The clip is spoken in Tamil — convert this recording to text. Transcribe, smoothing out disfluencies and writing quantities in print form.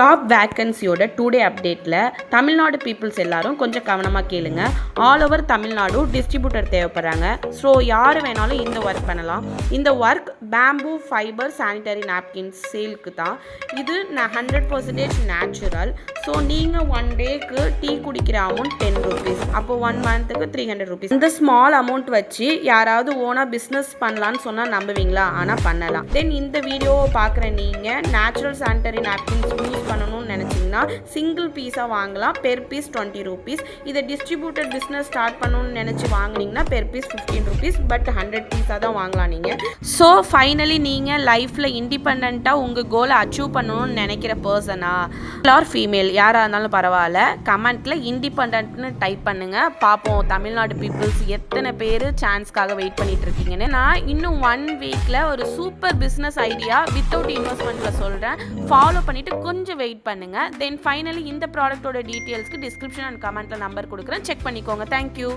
ஜாப் வேக்கன்சியோட டுடே அப்டேட்டில் தமிழ்நாடு பீப்புள்ஸ் எல்லாரும் கொஞ்சம் கவனமாக கேளுங்க. ஆல் ஓவர் தமிழ்நாடு டிஸ்ட்ரிபியூட்டர் தேவைப்படுறாங்க. ஸோ யார் வேணாலும் இந்த ஒர்க் பண்ணலாம். இந்த work bamboo fibre sanitary napkins சேலுக்கு தான். இது 100% நேச்சுரல். ஸோ நீங்கள் 1 டேக்கு டீ குடிக்கிற அமௌண்ட் 10 rupees. அப்போ 1 மந்த்துக்கு 300 rupees. இந்த ஸ்மால் அமௌண்ட் வச்சு யாராவது ஓனாக பிஸ்னஸ் பண்ணலான்னு சொன்னால் நம்புவீங்களா? ஆனால் பண்ணலாம். தென் இந்த வீடியோவை பார்க்குற நீங்கள் நேச்சுரல் சானிடரி நாப்கின்ஸ் யூஸ் பண்ணணும்னு நினச்சிங்கன்னா சிங்கிள் பீஸாக வாங்கலாம். Per piece 20 rupees. இதை டிஸ்ட்ரிபியூட்டட் பிஸ்னஸ் ஸ்டார்ட் பண்ணணும்னு நினச்சி வாங்கினீங்கன்னா பெர் பீஸ் 15 rupees. பட் 100 பீஸாக தான் வாங்கலாம் நீங்கள். ஸோ ஃபைனலி நீங்கள் லைஃப்பில் இண்டிபெண்ட்டாக உங்கள் கோலை அச்சீவ் பண்ணணும்னு நினைக்கிற பர்சனா ஆர் ஃபீமேல் யாராக இருந்தாலும் பரவாயில்ல, கமெண்ட்டில் இண்டிபெண்ட்னு டைப் பண்ணுங்கள். பார்ப்போம் தமிழ்நாடு பீப்புள்ஸ் எத்தனை பேர் சான்ஸ்க்காக வெயிட் பண்ணிட்டு இருக்கீங்கன்னு. நான் இன்னும் 1 வீக்கில் ஒரு சூப்பர் பிஸ்னஸ் ஐடியா வித்தவுட் இன்வெஸ்ட்மெண்ட்டில் சொல்கிறேன். ஃபாலோ பண்ணிவிட்டு கொஞ்சம் வெயிட் பண்ணுங்கள். தென் ஃபைனலி இந்த ப்ராடக்ட்டோட டீட்டெயில்ஸ்க்கு டிஸ்கிரிப்ஷன் அண்ட் கமெண்ட்டில் நம்பர் கொடுக்குறேன். செக் பண்ணிக்கோங்க. தேங்க்யூ.